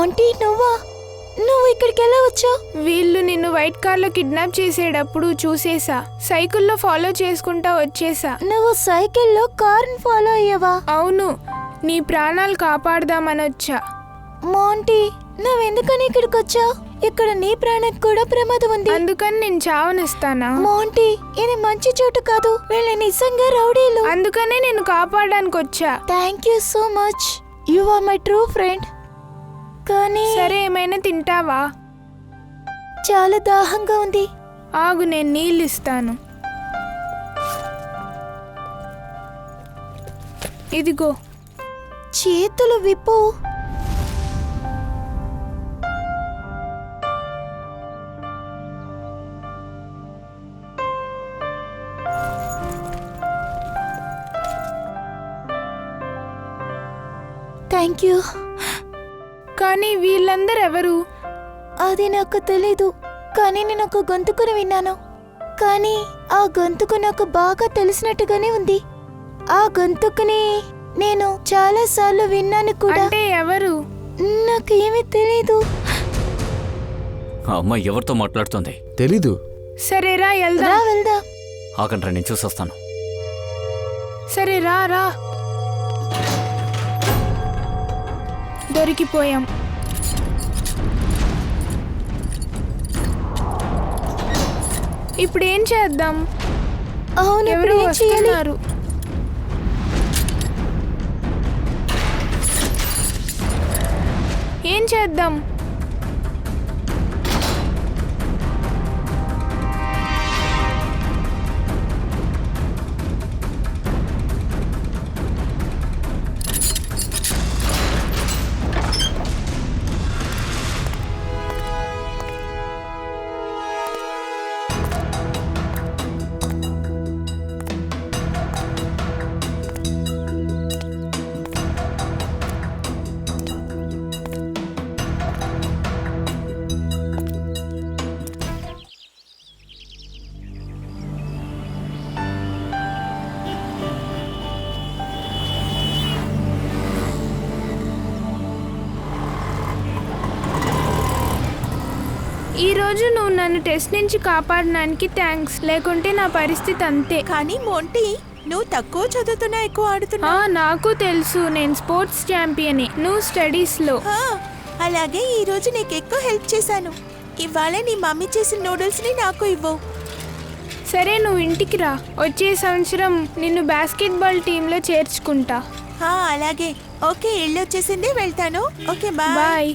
మోంటీ నువ్వు ఇక్కడికి ఎలా వచ్చావు? వీళ్ళు నిన్ను వైట్ కార్లో కిడ్నాప్ చేసేటప్పుడు చూసేసా. సైకిల్లో ఫాలో చేసుకుంటా వచ్చేసా. నువ్వు సైకిల్లో కారుని ఫాలో అయ్యావా? అవును, నీ ప్రాణాలు కాపాడదామని వచ్చా. మోంటీ, నువ్వెందుకని ఇక్కడికి వచ్చావు? ఇక్కడ నీ ప్రాణానికి కూడా ప్రమాదం ఉంది. అందుకని నేను చావనిస్తానా? మోంటీ, ఇది మంచి చోటు కాదు. వీళ్ళు నిజంగా రౌడీలు. అందుకనే నేను కాపాడడానికి వచ్చా. Thank you so much. You are my true friend. కానీ సరే, ఏమైనా తింటావా? చాలా దాహంగా ఉంది. ఆగు, నేను నీళ్ళు ఇస్తాను. ఇదిగో. చేతులు విప్పు. Thank you. కానీ వీళ్ళందరూ ఎవరు? అది నాకు తెలీదు, కానీ నేను ఒక గొంతుకుని విన్నాను. కానీ ఆ గొంతుకు నాకు బాగా తెలిసినట్టుగానే ఉంది. ఆ గొంతుకుని నేను చాలా సార్లు విన్నాను కూడా. అంటే ఎవరు? నాకేమీ తెలీదు. ఆ అమ్మాయి ఎవరితో మాట్లాడుతుంది? తెలీదు. సరేరా, వెళ్దాం. ఆగండ్రా, నేను చూసొస్తాను. సరే, రా. దొరికిపోయాం. ఇప్పుడు ఏం చేద్దాం? అవును, ఎవరు ఇప్పుడు ఏం చేయాలి? వస్తున్నారు? ఏం చేద్దాం? ఈ రోజు నువ్వు నన్ను టెస్ట్ నుంచి కాపాడడానికి థ్యాంక్స్. లేకుంటే నా పరిస్థితి అంతే. కానీ మోంటీ, నువ్వు తక్కువ చదువుతున్నా ఎక్కువ ఆడుతున్నా. నాకు తెలుసు, నేను స్పోర్ట్స్ ఛాంపియన్. నువ్వు స్టడీస్ లో. అలాగే ఈ రోజు నీకు ఎక్కువ హెల్ప్ చేశాను. ఇవాళ నీ మమ్మీ చేసిన నూడిల్స్ ని నాకు ఇవ్వు. సరే, నువ్వు ఇంటికి రా. వచ్చే సంవత్సరం నిన్ను బాస్కెట్బాల్ టీంలో చేర్చుకుంటా. అలాగే. ఓకే, ఇల్లు వచ్చేసింది, వెళ్తాను. Okay, bye.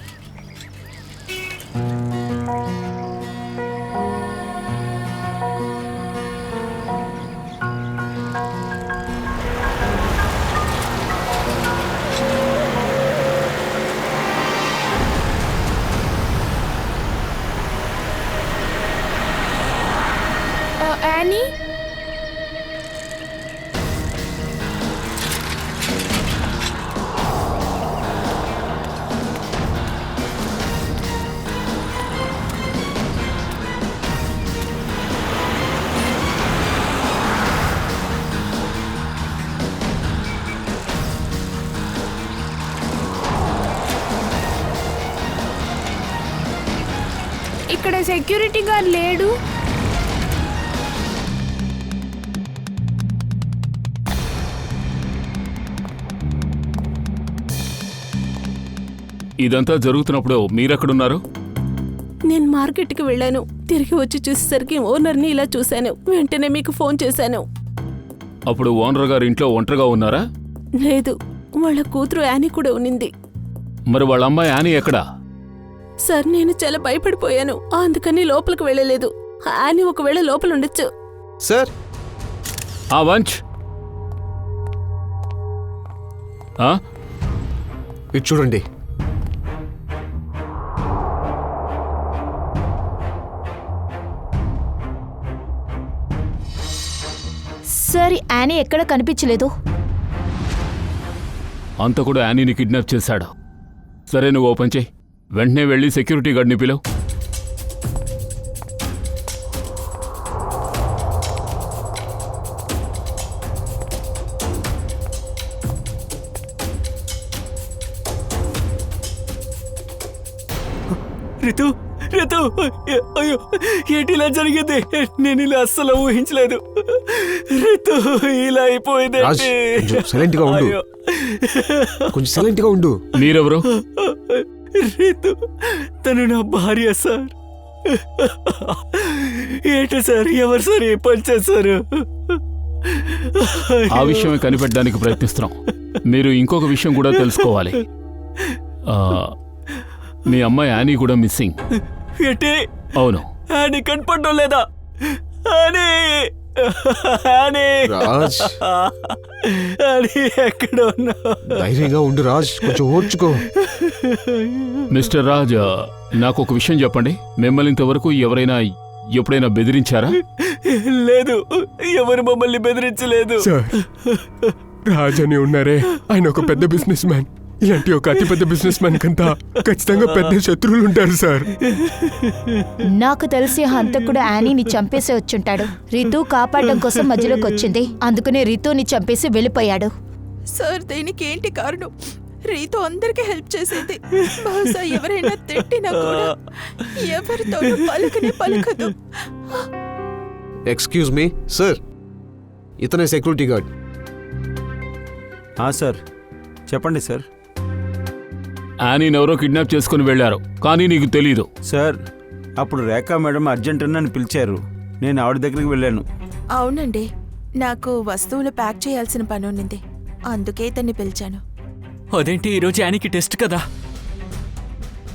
యానీ, ఇక్కడ సెక్యూరిటీ గార్డ్ లేడు. ఇదంతా జరుగుతున్నప్పుడు మీరెక్కడున్నారు? నేను మార్కెట్కి వెళ్ళాను. తిరిగి వచ్చి చూసేసరికి ఓనర్ని ఇలా చూశాను. వెంటనే మీకు ఫోన్ చేశాను. అప్పుడు ఓనర్ గారు ఇంట్లో ఒంటరిగా ఉన్నారా? లేదు, వాళ్ళ కూతురు యానీ కూడా ఉన్నింది. మరి వాళ్ళ అమ్మాయి యానీ ఎక్కడా? సార్, నేను చాలా భయపడిపోయాను, అందుకని లోపలికి వెళ్ళలేదు. యానీ ఒకవేళ లోపల ఉండొచ్చు. సార్, ఆ వంచ్, ఇటు చూడండి. సార్, యానీ ఎక్కడ కనిపించలేదు. అంత కూడా యానీని కిడ్నాప్ చేశాడు. సరే, నువ్వు ఓపెన్ చేయి. వెంటనే వెళ్ళి సెక్యూరిటీ గార్డ్ని పిలువు. రితు రితు అయ్యో ఏంటి ఇలా జరిగింది? నేను ఇలా అస్సలు ఊహించలేదు. రితు ఇలా అయిపోయింది. రాజ్, కొంచెం సైలెంట్ గా ఉండు. కొంచెం సైలెంట్ గా ఉండు. మీరెవరు? రితు తను నా భార్య సార్. ఏంటి సార్, ఎవరు సార్ ఏ పని చేశారు? ఆ విషయమే కనిపెట్టడానికి ప్రయత్నిస్తున్నాం. మీరు ఇంకొక విషయం కూడా తెలుసుకోవాలి. ఆ, మీ అమ్మాయి యానీ కూడా మిస్సింగ్. ఏంటి? అవును. అని కనపడడం లేదా? అని అని రాజ్, అని ఎక్కడ ఉన్నా? ధైర్యంగా ఉండు రాజ్, కొంచెం ఓర్చుకో. మిస్టర్ రాజ్, నాకు ఒక విషయం చెప్పండి. మిమ్మల్ని ఇంతవరకు ఎవరైనా ఎప్పుడైనా బెదిరించారా? లేదు, ఎవరు మమ్మల్ని బెదిరించలేదు. సార్, రాజ్ అని ఉన్నారే, ఆయన ఒక పెద్ద బిజినెస్ మ్యాన్. ఇలాంటి ఒక అతిపెద్ద బిజినెస్ మ్యాన్ కంతా ఖచ్చితంగా పెద్ద శత్రువులు ఉంటారు సార్. నాకు తెలిసి హంతకుడు యానీని చంపేసి వచ్చుంటాడు. రితు కాపాడడం కోసం మధ్యలోకి వచ్చింది, అందుకనే రితుని చంపేసి వెళ్ళిపోయాడు. సార్ దీనికి ఏంటి కారణం? రీతు అందరికి హెల్ప్ చేసేది. బహుశా ఎవరైనా తిట్టినా కూడా ఎవరితోనూ పలకనే పలకదు. ఎక్స్క్యూజ్ మీ సార్, ఇతనే సెక్యూరిటీ గార్డ్. సార్ చెప్పండి సార్. యానీని ఎవరో కిడ్నాప్ చేసుకుని వెళ్ళారు, కానీ నీకు తెలీదు. సార్ అప్పుడు రేఖా మేడం అర్జెంట్ నన్ను పిలిచారు. నేను ఆవిడ దగ్గరికి వెళ్ళాను. అవునండి, నాకు వస్తువులు ప్యాక్ చేయాల్సిన పని ఉన్నింది, అందుకే ఇతన్ని పిలిచాను. అదేంటి ఈరోజు యానికి టెస్ట్ కదా,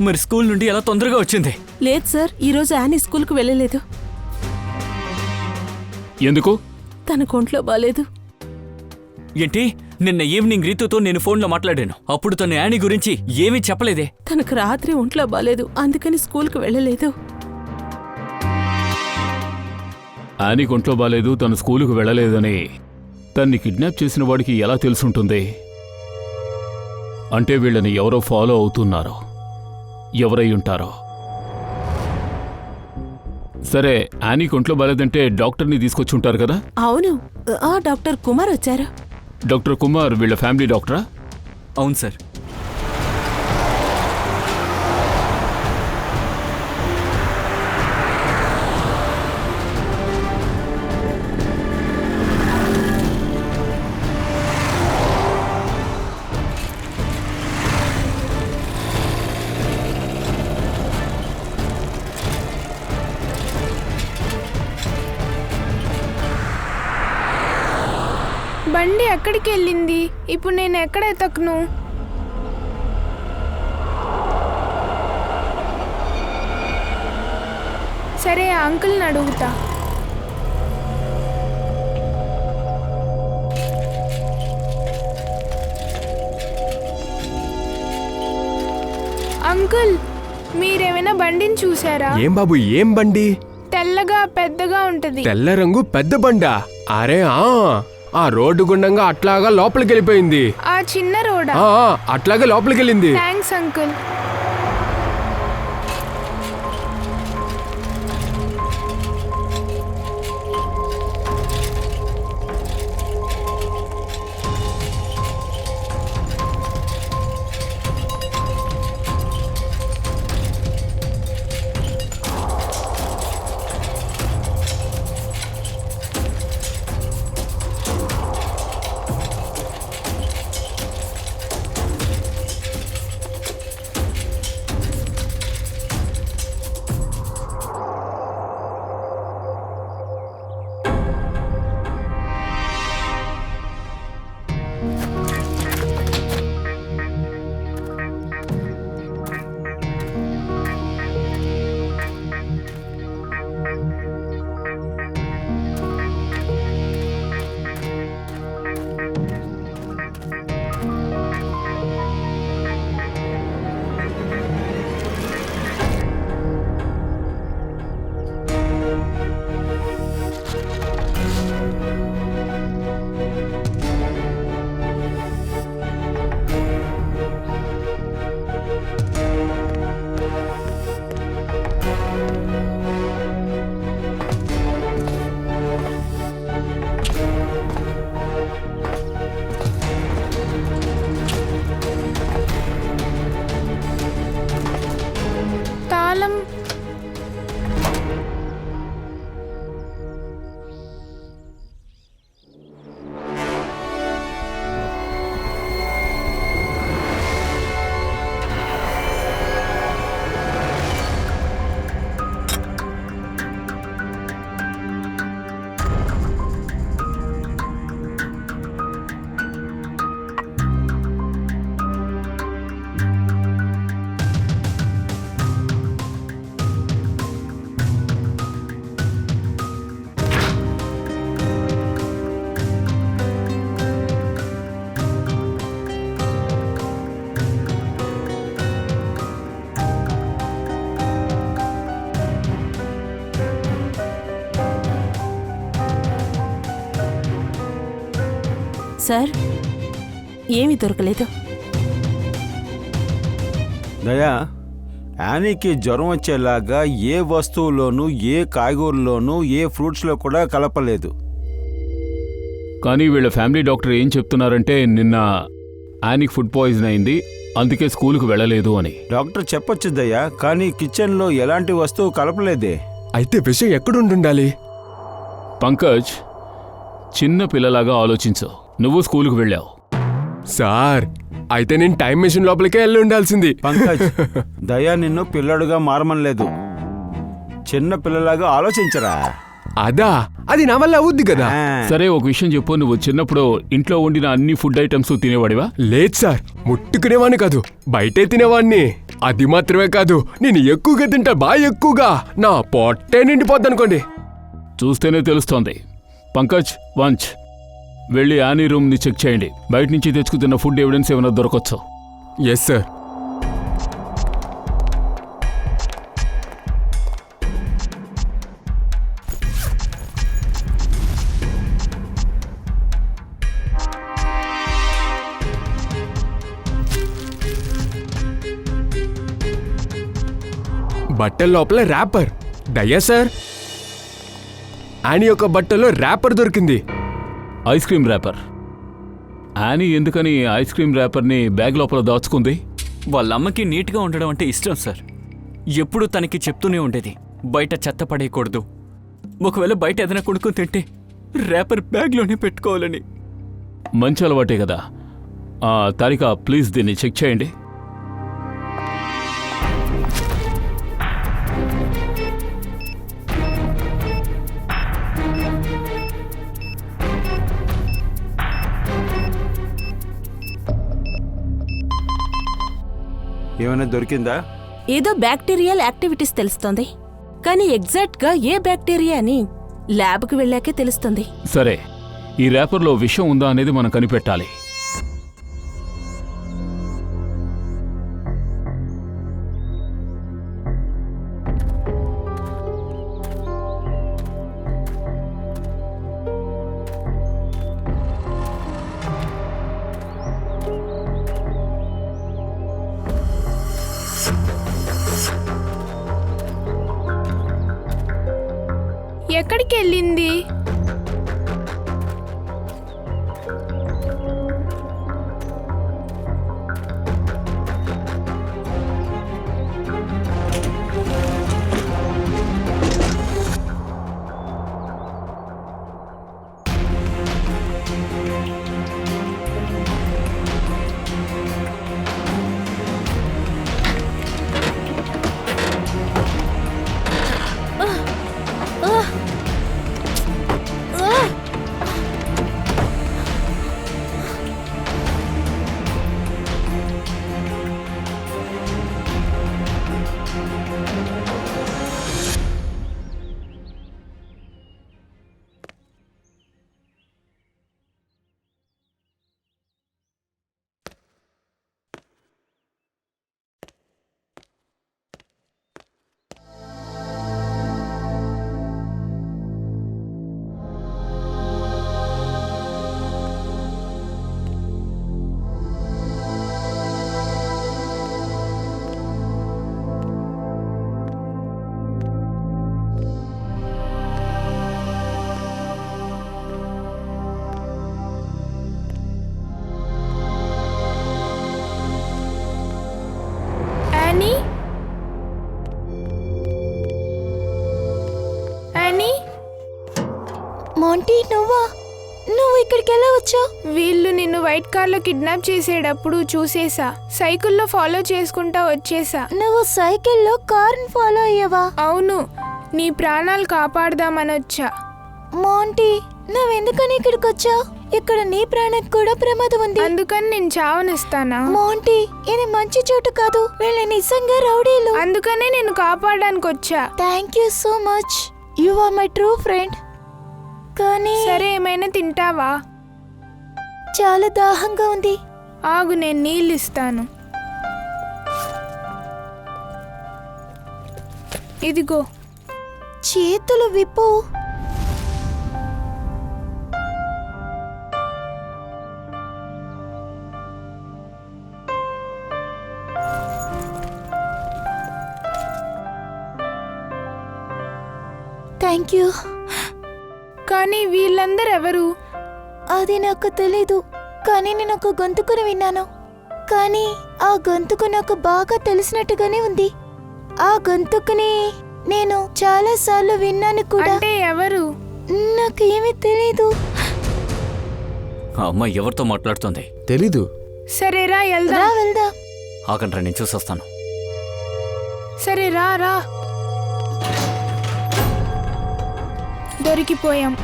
మరి స్కూల్ నుండి ఎలా తొందరగా వచ్చింది? లేదు సార్, ఈరోజు యానీ స్కూల్కి వెళ్ళలేదు. ఎందుకు? తన కొంట్లో బాలేదు. ఏంటి, నిన్న ఈవినింగ్ రీతుతో నేను ఫోన్లో మాట్లాడాను. అప్పుడు తను యానీ గురించి ఏమీ చెప్పలేదే. తనకు రాత్రి ఒంట్లో బాలేదు, అందుకని స్కూల్కి వెళ్ళలేదు. యానీ కొంట్లో బాలేదు, తను స్కూలుకు వెళ్ళలేదని తన్ని కిడ్నాప్ చేసిన వాడికి ఎలా తెలుసుంటుంది? అంటే వీళ్ళని ఎవరో ఫాలో అవుతున్నారో, ఎవరై ఉంటారో. సరే, యానీ కొంట్లో బాలేదంటే డాక్టర్ని తీసుకొచ్చి ఉంటారు కదా? అవును, డాక్టర్ కుమార్ వచ్చారు. డాక్టర్ కుమార్ వీళ్ళ ఫ్యామిలీ డాక్టరా? అవును సార్. బండి ఎక్కడికి వెళ్ళింది? ఇప్పుడు నేను ఎక్కడ ఎతకను? సరే, ఆ అంకుల్ని అడుగుతా. అంకుల్, మీరేమైనా బండిని చూసారా? ఏం బాబు, ఏం బండి? తెల్లగా పెద్దగా ఉంటది. తెల్ల రంగు పెద్ద బండా? అరే ఆ రోడ్డు గుండంగా అట్లాగా లోపలికి వెళ్ళిపోయింది. ఆ చిన్న రోడా? అట్లాగే లోపలికి వెళ్ళింది. Thanks uncle. సార్ ఏమీ దొరకలేదు. దయా, యానీకి జ్వరం వచ్చేలాగా ఏ వస్తువులోనూ, ఏ కాయగూరలోనూ, ఏ ఫ్రూట్స్లో కూడా కలపలేదు. కానీ వీళ్ళ ఫ్యామిలీ డాక్టర్ ఏం చెప్తున్నారంటే నిన్న యానీకి ఫుడ్ పాయిజన్ అయింది, అందుకే స్కూల్కి వెళ్ళలేదు అని. డాక్టర్ చెప్పొచ్చు దయ్యా, కానీ కిచెన్లో ఎలాంటి వస్తువు కలపలేదే. అయితే విషయం ఎక్కడుండాలి? పంకజ్, చిన్న పిల్లలాగా ఆలోచించు. నువ్వు స్కూల్కి వెళ్ళావు. సార్ అయితే నేను టైం మెషిన్ లోపలికే వెళ్ళి ఉండాల్సింది. పంకజ్, దయా నిన్ను పిల్లడుగా మారమనలేదు, చిన్న పిల్లలాగా ఆలోచించరా. అదా, అది నా వల్ల అవుద్ది కదా. సరే ఒక విషయం చెప్పు, నువ్వు చిన్నప్పుడు ఇంట్లో వండిన అన్ని ఫుడ్ ఐటమ్స్ తినేవాడివా? లేదు సార్, ముట్టుకునేవాడిని కాదు, బయటే తినేవాడిని. అది మాత్రమే కాదు, నేను ఎక్కువగా తింటా, బాగా ఎక్కువగా. నా పొట్టే నిండిపోద్ది అనుకోండి. చూస్తేనే తెలుస్తోంది. పంకజ్, వంచ్ వెళ్ళి యానీ రూమ్ని చెక్ చేయండి. బయట నుంచి తెచ్చుకుతున్న ఫుడ్ ఎవిడెన్స్ ఏమైనా దొరకచ్చు. Yes sir. బట్టల లోపల ర్యాపర్. దయ్యా సార్, యానీ యొక్క బట్టలో ర్యాపర్ దొరికింది. Ice cream wrapper. యానీ ఎందుకని ఐస్ క్రీమ్ ర్యాపర్ని బ్యాగ్ లోపల దాచుకుంది? వాళ్ళ అమ్మకి నీట్గా ఉండడం అంటే ఇష్టం సార్. ఎప్పుడూ తనకి చెప్తూనే ఉండేది, బయట చెత్త పడేయకూడదు, ఒకవేళ బయట ఏదైనా కొనుక్కొని తింటే ర్యాపర్ బ్యాగ్లోనే పెట్టుకోవాలని. మంచి అలవాటే కదా. తారిక, ప్లీజ్ దీన్ని చెక్ చేయండి. ఏమైనా దొరికిందా? ఏదో బ్యాక్టీరియల్ యాక్టివిటీస్ తెలుస్తోంది, కానీ ఎగ్జాక్ట్గా ఏ బ్యాక్టీరియా అని ల్యాబ్కి వెళ్ళాకే తెలుస్తుంది. సరే, ఈ ర్యాపర్లో విషం ఉందా అనేది మనం కనిపెట్టాలి. ఎక్కడికి వెళ్ళింది? యానీ? యానీ? మోంటీ, నువ్వు ఇక్కడికి ఎలా వచ్చావు? వీళ్ళు నిన్ను వైట్ కార్లో కిడ్నాప్ చేసేటప్పుడు చూసేసా, సైకిల్లో ఫాలో చేసుకుంటా వచ్చేసా. నువ్వు సైకిల్లో కారుని ఫాలో అయ్యావా? అవును, నీ ప్రాణాలు కాపాడదామని వచ్చా. మోంటీ, నువ్వెందుకని ఇక్కడికి వచ్చావు? ఇక్కడ నీ ప్రాణానికి కూడా ప్రమాదం ఉంది. అందుకని నేను చావనిస్తానా? మోంటీ, ఇది మంచి చోటు కాదు, వీళ్ళు నిజంగా రౌడీలు. అందుకనే నేను కాపాడడానికి వచ్చా. Thank you so much, you are my true friend. కానీ సరే, ఏమైనా తింటావా? చాలా దాహంగా ఉంది. ఆగు, నేను నీళ్ళు ఇస్తాను. ఇదిగో. చేతులు విప్పు. Thank you. కానీ వీళ్ళందరూ ఎవరు? అది నాకు తెలీదు, కానీ నేను ఒక గొంతుకుని విన్నాను. కానీ ఆ గొంతుకు నాకు బాగా తెలిసినట్టుగానే ఉంది. ఆ గొంతుకుని నేను చాలా సార్లు విన్నాను కూడా. అంటే ఎవరు? నాకేమీ తెలీదు. ఆ అమ్మాయి ఎవరితో మాట్లాడుతుంది? తెలీదు. సరే రా వెళ్దాం. వెళ్దాం. ఆగండ్రా, నేను చూసొస్తాను. సరే రా రా. దొరికిపోయాం.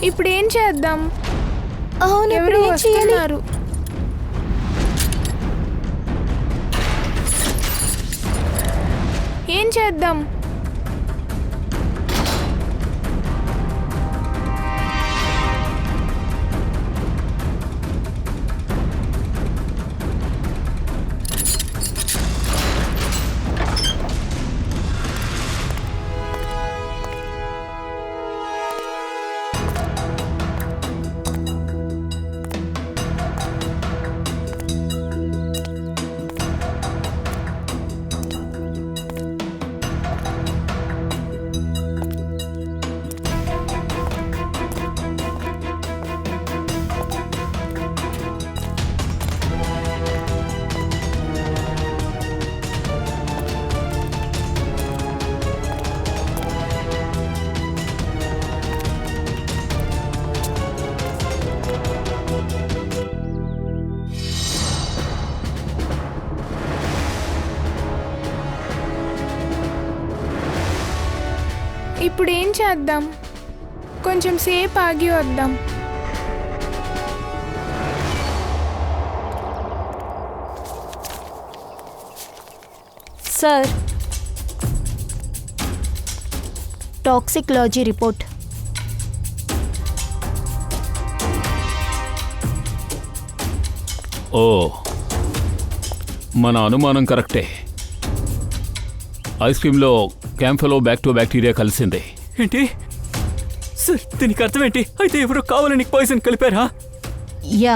ఇప్పుడు ఏం చేద్దాం? అవును, ఎవరు ఇప్పుడు ఏం చేయాలి? వస్తున్నారు? ఏం చేద్దాం? ఇప్పుడు ఏం చేద్దాం? కొంచెం సేపు ఆగి వద్దాం. Sir, toxicology report. ఓ, మన అనుమానం కరెక్టే. ఐస్ క్రీంలో క్యాంఫెలో బ్యాక్టీరియా కలిసింది. ఏంటి సార్, దీనికి అర్థం ఏంటి? అయితే ఎవరో కావాలని పాయిజన్ కలిపారా? యా,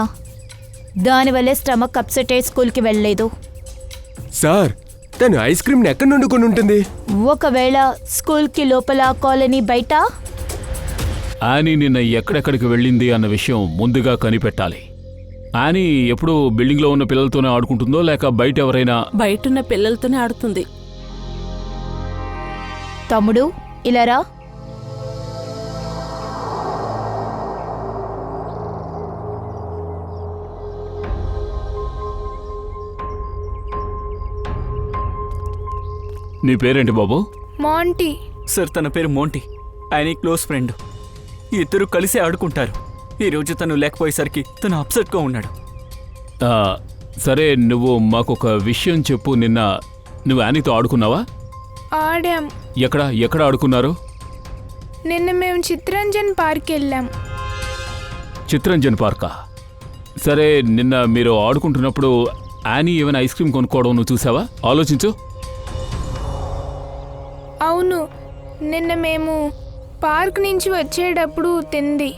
దానివల్లే స్టమక్ అప్సెట్ అయ్యి స్కూల్కి వెళ్ళలేదు. సార్, తను ఐస్ క్రీమ్ని ఎక్కడి నుండి కొని ఉంటుంది? ఒకవేళ స్కూల్కి లోపల, కాలనీ బయట. యానీ నిన్న ఎక్కడెక్కడికి వెళ్ళింది అన్న విషయం ముందుగా కనిపెట్టాలి. యానీ ఎప్పుడు బిల్డింగ్లో ఉన్న పిల్లలతోనే ఆడుకుంటుందో లేక బయట ఎవరైనా? బయటున్న పిల్లలతోనే ఆడుతుంది. తమ్ముడు, ఇలా రా. నీ పేరేంటి బాబు? మాంటీ. సార్, తన పేరు మోంటీ. ఆయన క్లోజ్ ఫ్రెండ్. ఇద్దరు కలిసి ఆడుకుంటారు. ఈరోజు తను లేకపోయేసరికి తను అప్సెట్గా ఉన్నాడు. సరే, నువ్వు మాకొక విషయం చెప్పు. నిన్న నువ్వు యానీతో ఆడుకున్నావా? ఆడాం. ఎక్కడ ఆడుకున్నారు? నిన్న మేము చిత్రంజన్ పార్క్ వెళ్ళాం. చిత్రంజన్ పార్కా? సరే, నిన్న మీరు ఆడుకుంటున్నప్పుడు యానీ ఏమైనా ఐస్ క్రీమ్ కొనుక్కోవడం నువ్వు చూసావా? ఆలోచించు. అవును, నిన్న మేము పార్క్ నుంచి వచ్చేటప్పుడు తింది.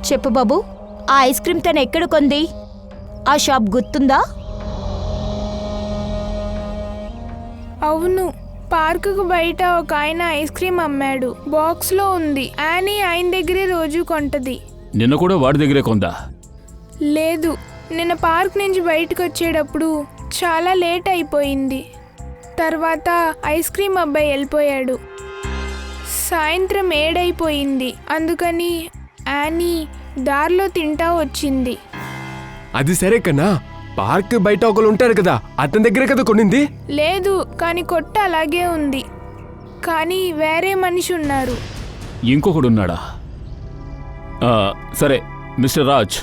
చెప్పు బాబు, ఆ ఐస్ క్రీమ్ తను ఎక్కడ కొంది? ఆ షాప్ గుర్తుందా? అవును, పార్కుకు బయట ఒక ఆయన ఐస్ క్రీమ్ అమ్మాడు. బాక్స్లో ఉంది. యానీ ఆయన దగ్గరే రోజు కొంటది. నిన్న కూడా వాడి దగ్గరే కొందా? లేదు, నిన్న పార్క్ నుంచి బయటకు వచ్చేటప్పుడు చాలా లేట్ అయిపోయింది. తర్వాత ఐస్ క్రీమ్ అబ్బాయి వెళ్ళిపోయాడు. సాయంత్రం 7 అయిపోయింది. అందుకని యానీ దారిలో తింటా వచ్చింది. అది సరే కన్నా, పార్క్ బయట ఒకరు ఉంటారు కదా, అతని దగ్గరే కదా కొనింది. లేదు, కానీ కొట్ట అలాగే ఉంది. కానీ వేరే మనిషి ఉన్నారు. ఇంకొకడున్నాడా? సరే మిస్టర్ రాజ్.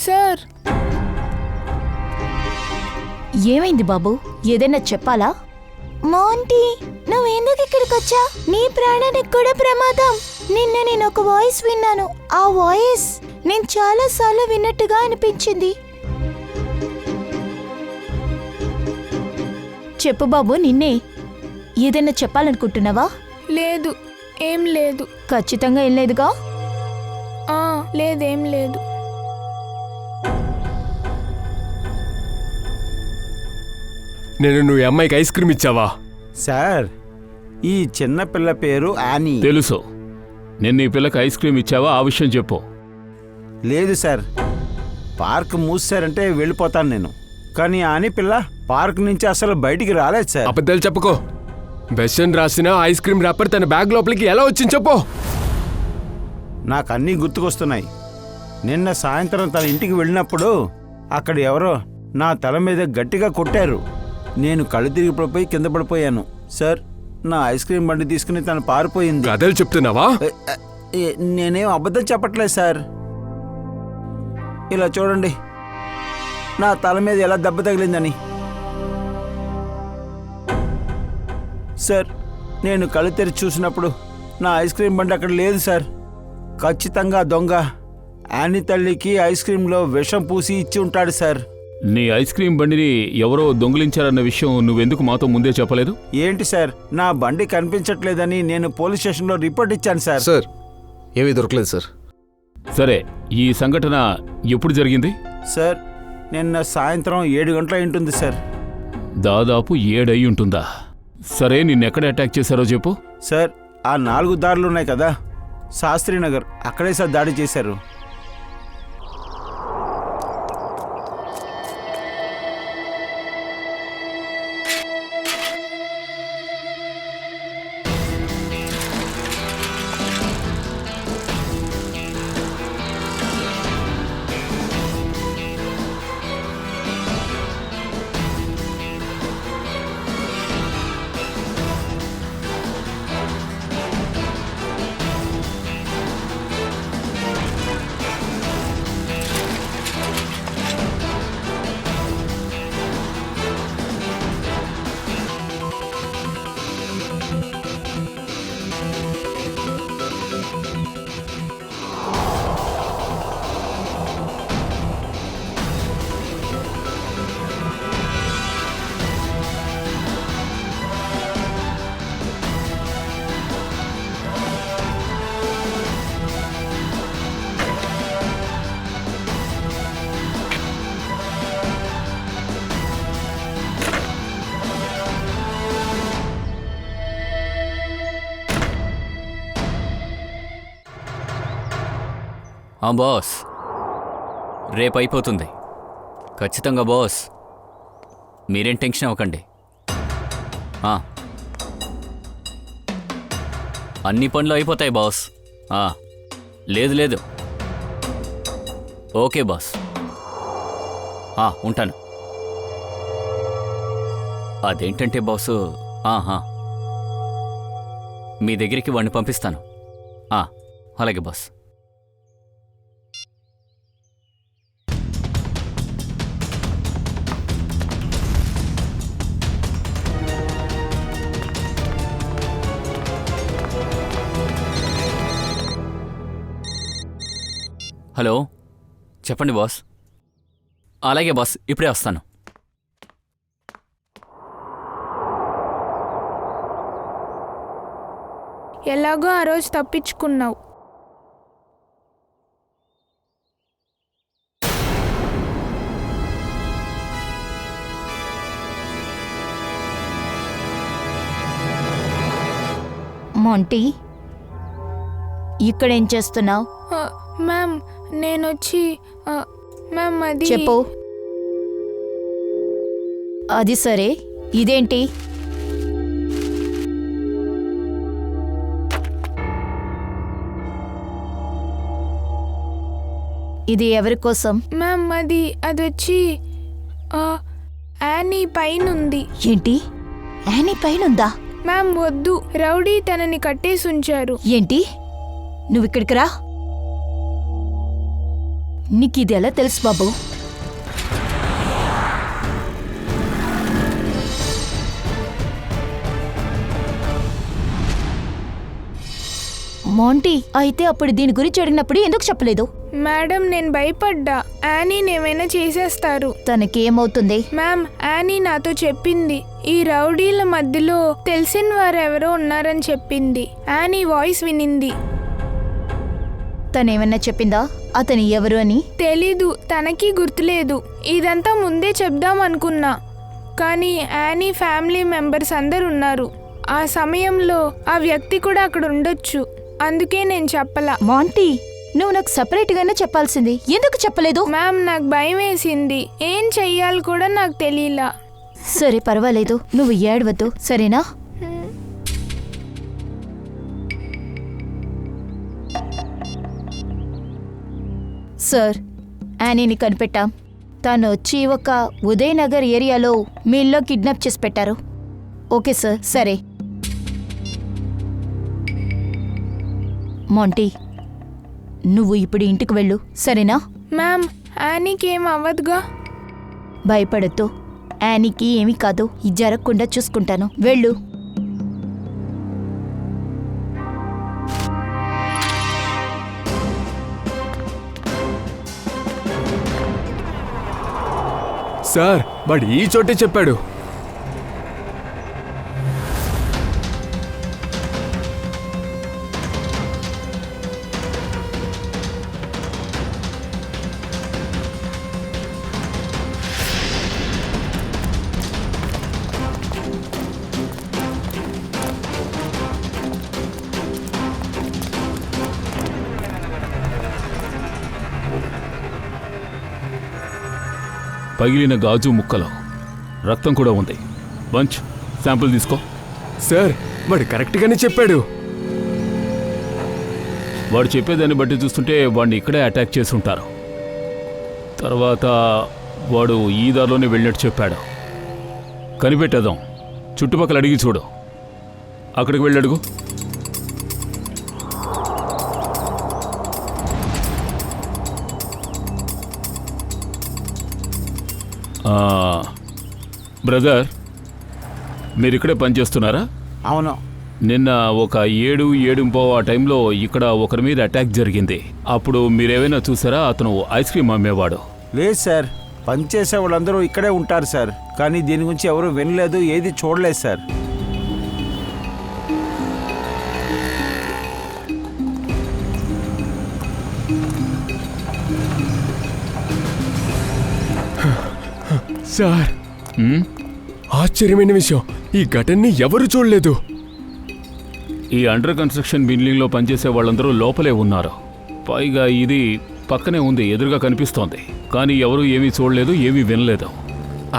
సార్, ఏమైంది బాబు? ఏదైనా చెప్పాలా? మోంటీ, నువ్వెందుకు ఇక్కడికి వచ్చా? నీ ప్రాణానికి కూడా ప్రమాదం. నిన్న నేను ఒక వాయిస్ విన్నాను. ఆ వాయిస్ నేను చాలా సార్లు విన్నట్టుగా అనిపించింది. చెప్పు బాబు, నిన్నే. ఏదైనా చెప్పాలనుకుంటున్నావా? లేదు, ఏం లేదు. ఖచ్చితంగా ఏం లేదుగా? లేదేం లేదు. నువ్వు ఈ అమ్మాయికి ఐస్ క్రీమ్ ఇచ్చావా? సార్, ఈ చిన్న పిల్ల పేరు యానీ. తెలుసు. నిన్న ఈ పిల్లకి ఐస్ క్రీమ్ ఇచ్చావా? ఆ విషయం చెప్పు. లేదు సార్, పార్క్ మూసారంటే వెళ్ళిపోతాను నేను. కానీ యానీ పిల్ల పార్క్ నుంచి అసలు బయటికి రాలేదు సార్. అబద్ధాలు చెప్పుకో. బెస్ట్ రాసిన ఐస్ క్రీమ్ ర్యాపర్ తన బ్యాగ్ లోపలికి ఎలా వచ్చింది చెప్పు. నాకు అన్నీ గుర్తుకొస్తున్నాయి. నిన్న సాయంత్రం తన ఇంటికి వెళ్ళినప్పుడు అక్కడ ఎవరో నా తల మీద గట్టిగా కొట్టారు. నేను కళ్ళు తిరిగి పడిపోయి కింద పడిపోయాను సార్. నా ఐస్ క్రీమ్ బండి తీసుకుని తను పారిపోయింది. కథలు చెప్తున్నావా? నేనేం అబద్ధం చెప్పట్లేదు సార్. ఇలా చూడండి, నా తల మీద ఎలా దెబ్బ తగిలిందని. సార్, నేను కళ్ళు తెరిచి చూసినప్పుడు నా ఐస్ క్రీమ్ బండి అక్కడ లేదు సార్. ఖచ్చితంగా దొంగ యానీ తల్లికి ఐస్ క్రీంలో విషం పూసి ఇచ్చి ఉంటాడు సార్. నీ ఐస్ క్రీమ్ బండిని ఎవరో దొంగిలించారన్న విషయం నువ్వెందుకు మాతో ముందే చెప్పలేదు? ఏంటి సార్, నా బండి కనిపించట్లేదని నేను పోలీస్ స్టేషన్లో రిపోర్ట్ ఇచ్చాను సార్. సార్, ఏమీ దొరకలేదు సార్. సరే, ఈ సంఘటన ఎప్పుడు జరిగింది? సార్, నిన్న సాయంత్రం 7 గంటల ఉంటుంది సార్. దాదాపు 7 అయి ఉంటుందా? సరే, నిన్నెక్కడ అటాక్ చేశారో చెప్పు. సార్, ఆ 4 దారులు ఉన్నాయి కదా, శాస్త్రీనగర్, అక్కడే సార్ దాడి చేశారు. బాస్, రేపు అయిపోతుంది ఖచ్చితంగా బాస్. మీరేం టెన్షన్ అవ్వకండి. అన్ని పనులు అయిపోతాయి బాస్. లేదు ఓకే బాస్, ఉంటాను. అదేంటంటే బాసు, మీ దగ్గరికి వాడిని పంపిస్తాను. అలాగే బాస్. హలో, చెప్పండి బాస్. అలాగే బాస్, ఇప్పుడే వస్తాను. ఎలాగో ఆ రోజు తప్పించుకున్నావు. మొంటీ, ఇక్కడేం చేస్తున్నావు? మ్యామ్, నేనొచ్చి మ్యామ్ అది చెప్పు. అది సరే, ఇదేంటి? ఇది ఎవరి కోసం? మ్యామ్, అది వచ్చి యానీ పైనుంది. ఏంటి, యానీ పైనుందా? మ్యామ్ వద్దు, రౌడీ తనని కట్టేసి ఉంచారు. ఏంటి, నువ్వు ఇక్కడికి రా. నీకు ఇది ఎలా తెలుసు బాబు? మోంటీ, అయితే అప్పుడు దీని గురించి అడిగినప్పుడు ఎందుకు చెప్పలేదు? మేడం, నేను భయపడ్డా యానీని ఏమైనా చేసేస్తారు. తనకేమవుతుంది? మ్యామ్, యానీ నాతో చెప్పింది ఈ రౌడీల మధ్యలో తెలిసిన వారెవరో ఉన్నారని చెప్పింది. Annie voice వినింది. తనేమన్నా చెప్పిందా అతను ఎవరు అని? తెలీదు, తనకి గుర్తులేదు. ఇదంతా ముందే చెప్దాం అనుకున్నా, కానీ యానీ ఫ్యామిలీ మెంబర్స్ అందరు ఉన్నారు. ఆ సమయంలో ఆ వ్యక్తి కూడా అక్కడ ఉండొచ్చు. అందుకే నేను చెప్పలా. మాంటీ, నువ్వు నాకు సపరేట్ గానే చెప్పాల్సింది, ఎందుకు చెప్పలేదు? మ్యామ్, నాకు భయం వేసింది. ఏం చెయ్యాలి కూడా నాకు తెలియలా. సరే పర్వాలేదు, నువ్వు ఏడవద్దు, సరేనా? సార్, యానీని కనిపెట్టాం. తను వచ్చి ఒక ఉదయనగర్ ఏరియాలో మీ ఇల్లు కిడ్నాప్ చేసి పెట్టారు. ఓకే సార్, సరే. మాంటీ, నువ్వు ఇప్పుడు ఇంటికి వెళ్ళు, సరేనా? మ్యామ్, యానీకి ఏం అవ్వదుగా? భయపడద్దు, యానీకి ఏమీ కాదు. ఇది జరగకుండా చూసుకుంటాను, వెళ్ళు. సార్, వాడు ఈ చోటే చెప్పాడు. పగిలిన గాజు ముక్కలో రక్తం కూడా ఉంది. బంచ్, శాంపుల్ తీసుకో. సార్, వాడు కరెక్ట్గానే చెప్పాడు. వాడు చెప్పేదాన్ని బట్టి చూస్తుంటే వాడిని ఇక్కడే అటాక్ చేసి ఉంటారు. తర్వాత వాడు ఈ దారిలోనే వెళ్ళినట్టు చెప్పాడు. కనిపెట్టేద్దాం. చుట్టుపక్కల అడిగి చూడు. అక్కడికి వెళ్ళడుగు. బ్రదర్, మీరు ఇక్కడే పనిచేస్తున్నారా? అవును. నిన్న ఒక 7:30 ఆ టైంలో ఇక్కడ ఒకరి మీద అటాక్ జరిగింది. అప్పుడు మీరేమైనా చూసారా? అతను ఐస్ క్రీమ్ అమ్మేవాడు. లేదు సార్, పనిచేసే వాళ్ళందరూ ఇక్కడే ఉంటారు సార్. కానీ దీని గురించి ఎవరు వినలేదు, ఏది చూడలేదు సార్. సార్, ఆశ్చర్యమైన విషయం, ఈ ఘటనని ఎవరు చూడలేదు. ఈ అండర్ కన్స్ట్రక్షన్ బిల్డింగ్లో పనిచేసే వాళ్ళందరూ లోపలే ఉన్నారు. పైగా ఇది పక్కనే ఉంది, ఎదురుగా కనిపిస్తోంది. కానీ ఎవరూ ఏమీ చూడలేదు, ఏమీ వినలేదు.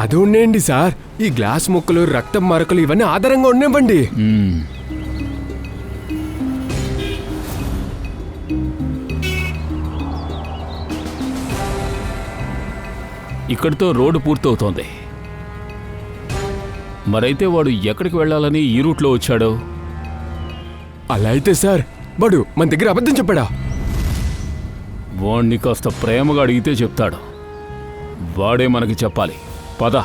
అది ఉండేయండి సార్, ఈ గ్లాస్ ముక్కలు, రక్తం మరకలు ఇవన్నీ ఆధారంగా ఉండేవండి. ఇక్కడితో రోడ్డు పూర్తవుతోంది. మరైతే వాడు ఎక్కడికి వెళ్ళాలని ఈ రూట్లో వచ్చాడు? అలా అయితే సార్, వాడు మన దగ్గర అబద్ధం చెప్పాడా? వాణ్ణి కాస్త ప్రేమగా అడిగితే చెప్తాడు. వాడే మనకి చెప్పాలి. పద.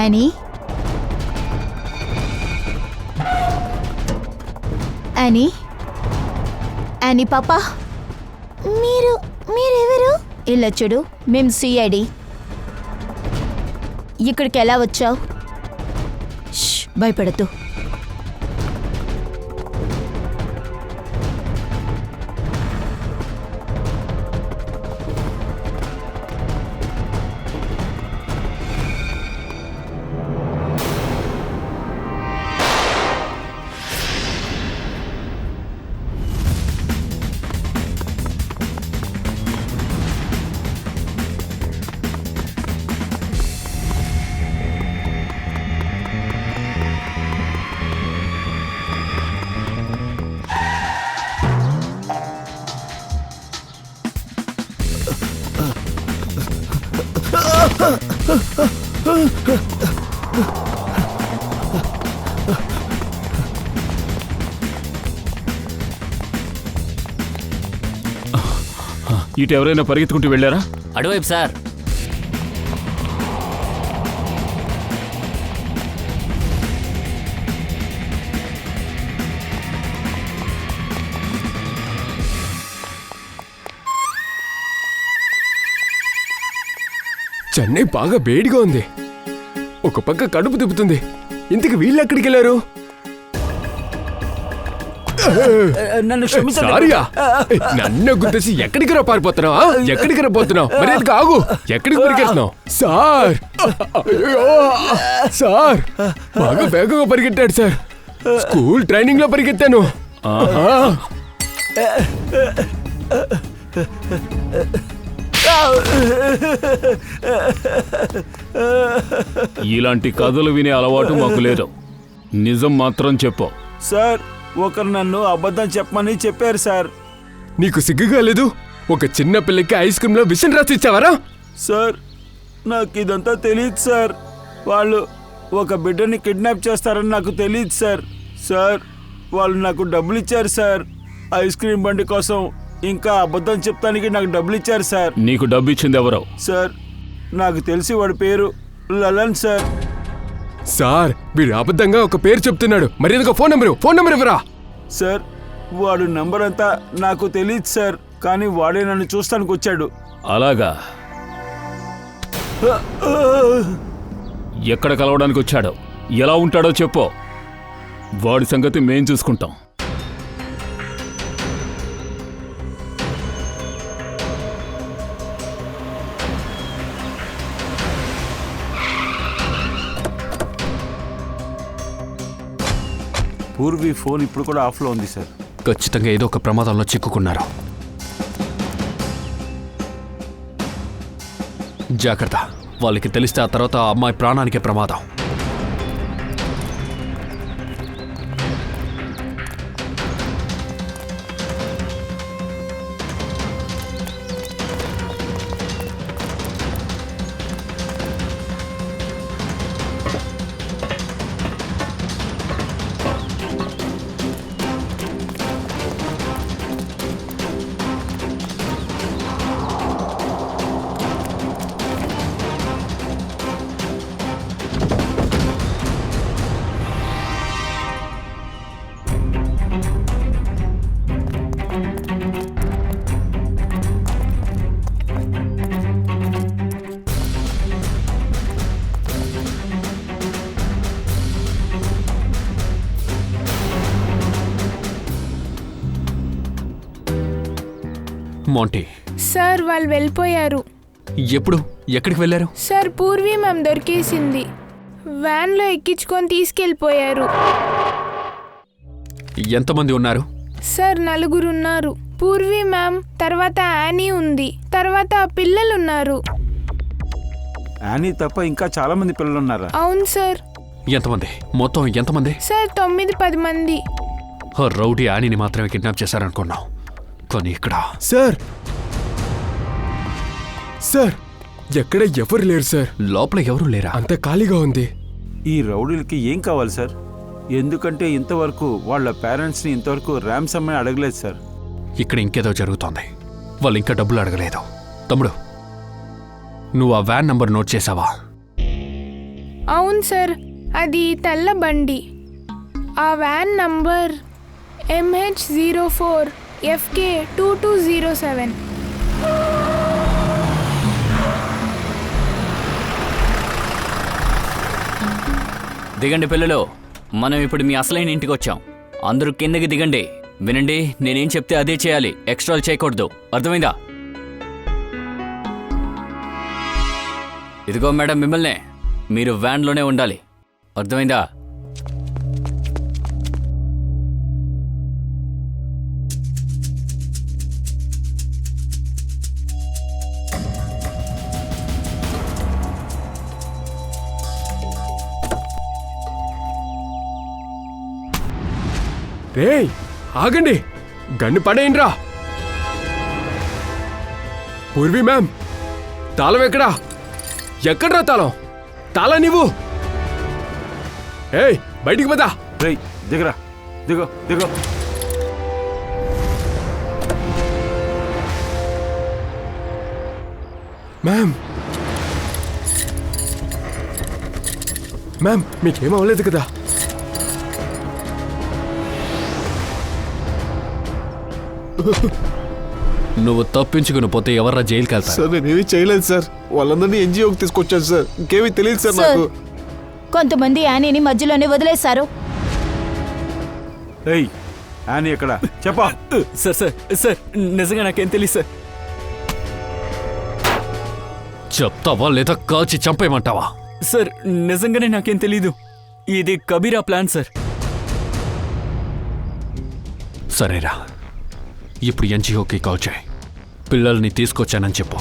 యానీ, యానీ, యానీ పాపా, మీరెవరు? ఇలా చూడు, మేము సిఐడి. ఇక్కడికి ఎలా వచ్చావు? భయపడద్దు. ఇటు ఎవరైనా పరిగెత్తుకుంటూ వెళ్ళారా? అటువైపు సార్. చెన్నై బాగా వేడిగా ఉంది, ఒక పక్క కడుపు తిప్పుతుంది. ఇంతకు వీళ్ళు ఎక్కడికి వెళ్ళారు? నన్ను క్షమించండి. సారీయా, నన్ను గుర్తేసి ఎక్కడికి రా పారిపోతున్నావా? ఎక్కడికి రా పోతున్నావు? మరి ఎందుకు ఆగు, ఎక్కడికి పరిగెడుతున్నావు? సార్, అయ్యో, సార్ బాగా వేగంగా పరిగెట్టాడు సార్. స్కూల్ ట్రైనింగ్ లో పరిగెత్తాను. ఇలాంటి కథలు వినే అలవాటు మాకు లేదు. నిజం మాత్రం చెప్పు. సార్, ఒకరు నన్ను అబద్ధం చెప్పమని చెప్పారు సార్. నీకు సిగ్గుగా లేదు? ఒక చిన్న పిల్లకి ఐస్ క్రీమ్ లో విషం రాసి ఇచ్చావరా? సార్, నాకు ఇదంతా తెలియదు సార్. వాళ్ళు ఒక బిడ్డని కిడ్నాప్ చేస్తారని నాకు తెలియదు సార్. సార్, వాళ్ళు నాకు డబ్బులు ఇచ్చారు సార్, ఐస్ క్రీమ్ బండి కోసం. ఇంకా అబద్ధం చెప్తానికి నాకు డబ్బులు ఇచ్చారు సార్. నీకు డబ్బు ఇచ్చింది ఎవరో? సార్, నాకు తెలిసి వాడి పేరు లలన్ సార్. సార్, వీడు అబద్ధంగా ఒక పేరు చెప్తున్నాడు. మరి ఎందుకు ఫోన్ నెంబర్ ఇవ్వరా? సార్, వాడు నంబర్ అంతా నాకు తెలియదు సార్, కానీ వాడే నన్ను చూస్తానికి వచ్చాడు. అలాగా? ఎక్కడ కలవడానికి వచ్చాడో, ఎలా ఉంటాడో చెప్పు. వాడి సంగతి మేం చూసుకుంటాం. పూర్వీ ఫోన్ ఇప్పుడు కూడా ఆఫ్లో ఉంది సార్. ఖచ్చితంగా ఏదో ఒక ప్రమాదంలో చిక్కుకున్నారు. జాగ్రత్త, వాళ్ళకి తెలిస్తే ఆ తర్వాత ఆ అమ్మాయి ప్రాణానికే ప్రమాదం. మోంటీ సార్, వాళ్ళు వెళ్ళిపోయారు. ఎప్పుడు, ఎక్కడికి వెళ్ళారు? సార్, పూర్వీ మ్యామ్ దొరికేసింది. వ్యాన్లో ఎక్కించుకొని తీసుకెళ్ళిపోయారు. ఎంతమంది ఉన్నారు? సార్, 4 ఉన్నారు. పూర్వీ మ్యామ్, తర్వాత యానీ ఉంది, తర్వాత పిల్లలున్నారు. యానీ తప్ప ఇంకా చాలా మంది పిల్లలు ఉన్నారా? అవును సార్. ఎంతమంది? మొత్తం ఎంతమంది? సార్, 9-10 మంది. రౌడీ యానీని మాత్రమే కిడ్నాప్ చేశారనుకున్నాం, కానీ ఇక్కడ సార్, సార్ ఎక్కడ ఎవరు లేరు సార్. లోపల ఎవరు లేరా? అంత ఖాళీగా ఉంది. ఈ రౌడీలకి ఏం కావాలి సార్? ఎందుకంటే ఇంతవరకు వాళ్ళ పేరెంట్స్ని ఇంతవరకు ర్యామ్సమ్ అని అడగలేదు సార్. ఇక్కడ ఇంకేదో జరుగుతోంది. వాళ్ళు ఇంకా డబ్బులు అడగలేదు. తమ్ముడు, నువ్వు ఆ వ్యాన్ నంబర్ నోట్ చేసావా? అవును సార్, అది తెల్ల బండి. ఆ వ్యాన్ నంబర్ MH04 FK 2207. దిగండి పిల్లలు, మనం ఇప్పుడు మీ అసలైన ఇంటికి వచ్చాం. అందరూ కిందకి దిగండి. వినండి, నేనేం చెప్తే అదే చేయాలి, ఎక్స్ట్రాలు చేయకూడదు. అర్థమైందా? ఇదిగో మేడం, మిమ్మల్నే. మీరు వ్యాన్లోనే ఉండాలి. అర్థమైందా? రేయ్, ఆగండి, గన్ను పడేయండి రా. పూర్వీ మ్యామ్, తాళం ఎక్కడా? ఎక్కడ్రా తాళం? తాళం నీవు. ఏయ్, బయటికి పదా. రేయ్, దిగరా, దిగో దిగో. మ్యామ్, మ్యామ్, మీకేం అవ్వలేదు కదా? నువ్వు తప్పించుకుని పోతే ఎవర్రా జైలుకి వెళ్తారు? సార్ నేనేమీ చేయలేదు సార్, వాళ్ళందరినీ ఎన్జిఓకి తీసుకొచ్చాను సార్, ఇంకేమీ తెలియదు సార్ నాకు. కొంతమంది యానీని మధ్యలోనే వదిలేశారు. ఏయ్ యానీ ఎక్కడ చెప్పా. సార్ సార్ సార్ నిజంగా నాకేం తెలియదు సార్. చెప్తావా లేదా కాల్చి చంపేయమంటావా? సార్ నిజంగానే నాకేం తెలీదు. ఇది కబీరా ప్లాన్ సార్. సరేరా, ఇప్పుడు ఎన్జిఓకి కాల్ చేయి. పిల్లల్ని తీసుకొచ్చానని చెప్పు.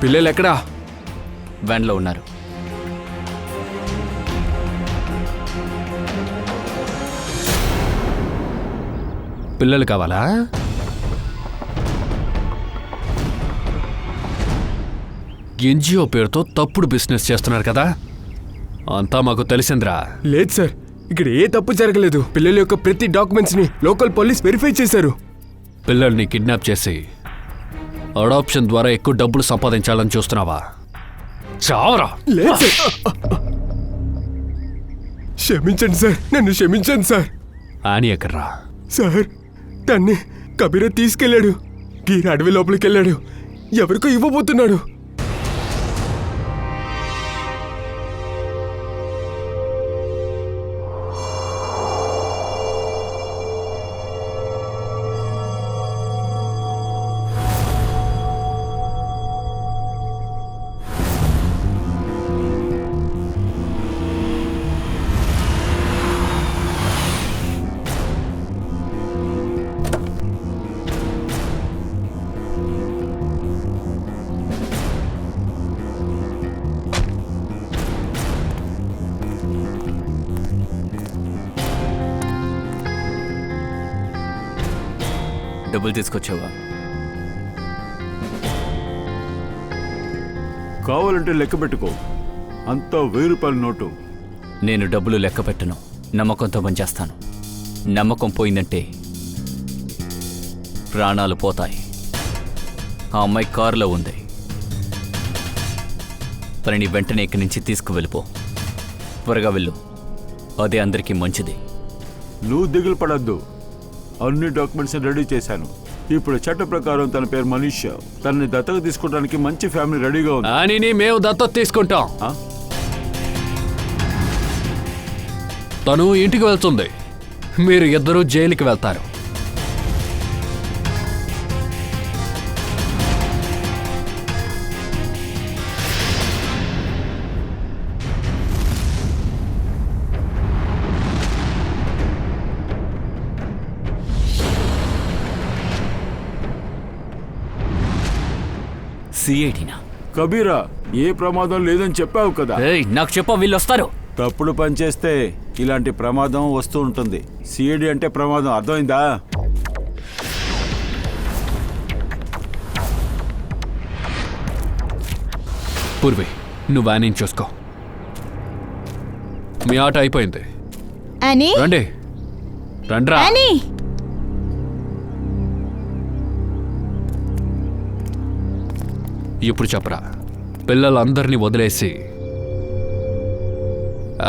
పిల్లలు ఎక్కడా? వ్యాన్లో ఉన్నారు. పిల్లలు కావాలా? ఎన్జిఓ పేరుతో తప్పుడు బిజినెస్ చేస్తున్నారు కదా, అంతా మాకు తెలిసిందిరా. లేదు సార్, ఇక్కడ ఏ తప్పు జరగలేదు. పిల్లల యొక్క ప్రతి డాక్యుమెంట్స్ ని లోకల్ పోలీస్ వెరిఫై చేశారు. పిల్లల్ని కిడ్నాప్ చేసి అడాప్షన్ ద్వారా ఎక్కువ డబ్బులు సంపాదించాలని చూస్తున్నావా? చావరా! లేదు సార్, క్షమించండి సార్, నన్ను క్షమించండి సార్. అని ఎక్కడ్రా? సార్ తన్ని కబీరా తీసుకెళ్ళాడు. గీర అడవి లోపలికి వెళ్ళాడు, ఎవరికో ఇవ్వబోతున్నాడు. డబ్బులు తీసుకొచ్చావా? కావాలంటే లెక్క పెట్టుకో, అంతా 1000 రూపాయల నోటు. నేను డబ్బులు లెక్క పెట్టను, నమ్మకంతో పనిచేస్తాను. నమ్మకం పోయిందంటే ప్రాణాలు పోతాయి. ఆ అమ్మాయి కారులో ఉంది, తనని వెంటనే ఇక్కడి నుంచి తీసుకువెళ్ళిపో. త్వరగా వెళ్ళు, అదే అందరికీ మంచిది. నువ్వు దిగులు పడద్దు, అన్ని డాక్యుమెంట్స్ రెడీ చేశాను. ఇప్పుడు చట్ట ప్రకారం తన పేరు మనీష్. తనని దత్తత తీసుకోవడానికి మంచి ఫ్యామిలీ రెడీగా ఉంది. అని మేము దత్తత తీసుకుంటాం. తను ఇంటికి వెళ్తుంది, మీరు ఇద్దరూ జైలుకి వెళ్తారు. సిఐడినా? కబీరా, ఏ ప్రమాదం లేదని చెప్పావు కదా. నాకు చెప్పా, వీళ్ళు వస్తారు. తప్పుడు పని చేస్తే ఇలాంటి ప్రమాదం వస్తూ ఉంటుంది. సిఐడి అంటే ప్రమాదం, అర్థమైందా? పూర్వి, నువ్వు వ్యాన్ చూసుకో. మీ ఆట అయిపోయింది. రండి రండ్రా. ఇప్పుడు చెప్పరా, పిల్లలందరినీ వదిలేసి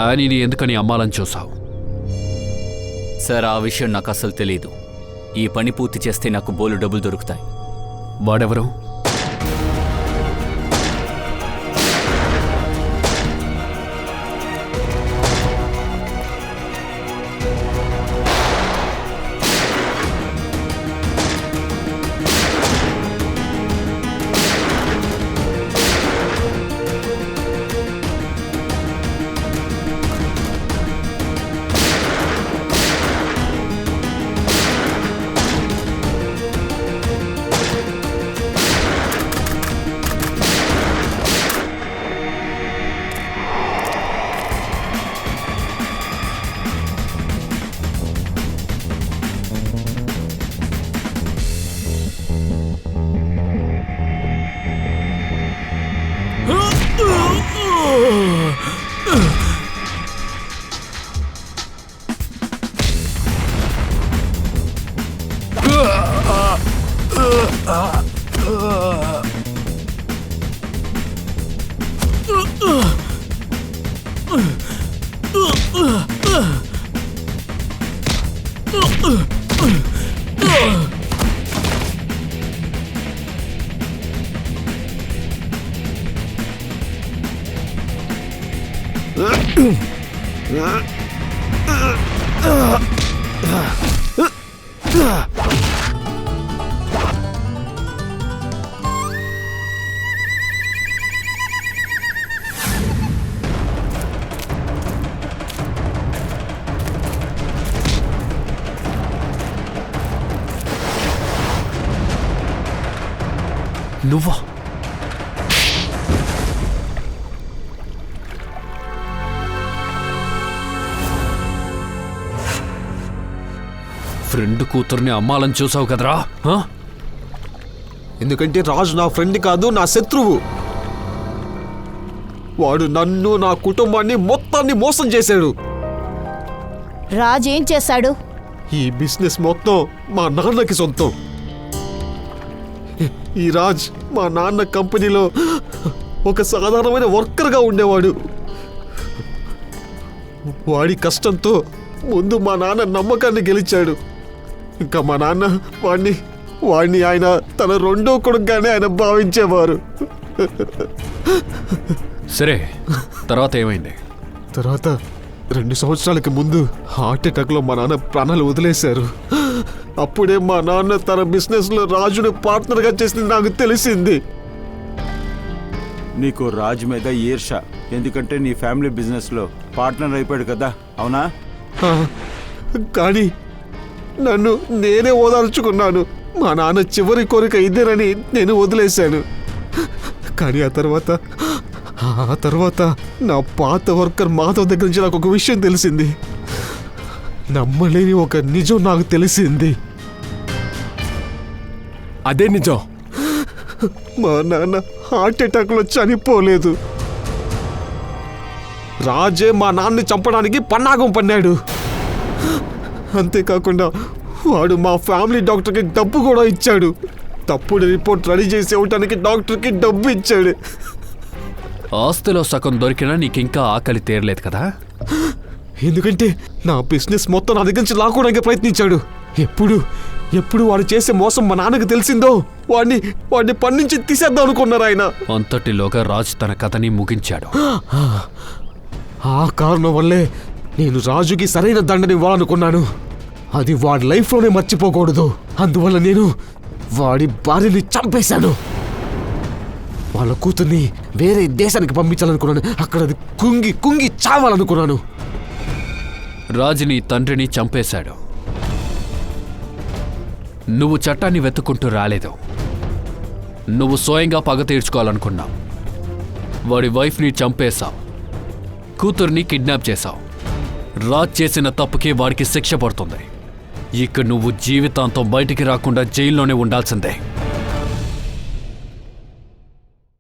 ఆనీని ఎందుకని అమ్మాలని చూసావు? సార్, ఆ విషయం నాకు అసలు తెలీదు. ఈ పని పూర్తి చేస్తే నాకు బోలు డబ్బులు దొరుకుతాయి. వాడెవరు? నువ్వా? ఫ్రెండ్ కూతుర్ని అమ్మాలని చూసావు కదరా? ఎందుకంటే రాజు నా ఫ్రెండ్ కాదు, నా శత్రువు. వాడు నన్ను, నా కుటుంబాన్ని మొత్తాన్ని మోసం చేశాడు. రాజ్ ఏం చేశాడు? ఈ బిజినెస్ మొత్తం మా నాన్నకి సొంతం. ఈ రాజ్ మా నాన్న కంపెనీలో ఒక సాధారణమైన వర్కర్గా ఉండేవాడు. వాడి కష్టంతో ముందు మా నాన్న నమ్మకాన్ని గెలిచాడు. ఇంకా మా నాన్న వాడిని ఆయన తన రెండో కొడుకుగానే ఆయన భావించేవారు. సరే, తర్వాత ఏమైంది? తర్వాత 2 సంవత్సరాలకి ముందు హార్ట్ అటాక్లో మా నాన్న ప్రాణాలు వదిలేశారు. అప్పుడే మా నాన్న తన బిజినెస్లో రాజుని పార్ట్నర్గా చేసింది నాకు తెలిసింది. నీకు రాజు మీద ఈర్ష, ఎందుకంటే నీ ఫ్యామిలీ బిజినెస్లో పార్ట్నర్ అయిపోయాడు కదా, అవునా? కానీ నన్ను నేనే ఓదార్చుకున్నాను. మా నాన్న చివరి కోరిక ఇదేనని నేను వదిలేశాను. కానీ ఆ తర్వాత నా పాత వర్కర్ మాధవ్ దగ్గర నుంచి నాకు ఒక విషయం తెలిసింది. నమ్మలేని ఒక నిజం నాకు తెలిసింది. అదే నిజం. మా నాన్న హార్ట్ అటాక్లో చనిపోలేదు. రాజే మా నాన్నని చంపడానికి పన్నాగం పన్నాడు. అంతేకాకుండా వాడు మా ఫ్యామిలీ డాక్టర్కి డబ్బు కూడా ఇచ్చాడు. తప్పుడు రిపోర్ట్ రెడీ చేసి ఇవ్వటానికి డాక్టర్కి డబ్బు ఇచ్చాడు. ఆస్తిలో సగం దొరికినా నీకింకా ఆకలి తీరలేదు కదా? ఎందుకంటే నా బిజినెస్ మొత్తం నా దగ్గర నుంచి లాక్కోవడానికి ప్రయత్నించాడు. ఎప్పుడు వాడు చేసే మోసం మా నాన్నకు తెలిసిందో వాడిని పని నుంచి తీసేద్దాం అనుకున్నారు ఆయన. అంతటిలోగా రాజు తన కథని ముగించాడు. ఆ కారణం వల్లే నేను రాజుకి సరైన దండని ఇవ్వాలనుకున్నాను. అది వాడి లైఫ్లోనే మర్చిపోకూడదు. అందువల్ల నేను వాడి భార్యని చంపేశాను. వాళ్ళ కూతుర్ని వేరే దేశానికి పంపించాలనుకున్నాను. అక్కడ అది కుంగి చావాలనుకున్నాను. రాజుని తండ్రిని చంపేశాడు. నువ్వు చట్టాన్ని వెతుక్కుంటూ రాలేదు. నువ్వు స్వయంగా పగ తీర్చుకోవాలనుకున్నావు. వాడి వైఫ్ని చంపేశావు. కూతుర్ని కిడ్నాప్ చేశావు. రాజ్ చేసిన తప్పుకి వాడికి శిక్ష పడుతుంది. ఇక నువ్వు జీవితాంతం బయటికి రాకుండా జైల్లోనే ఉండాల్సిందే.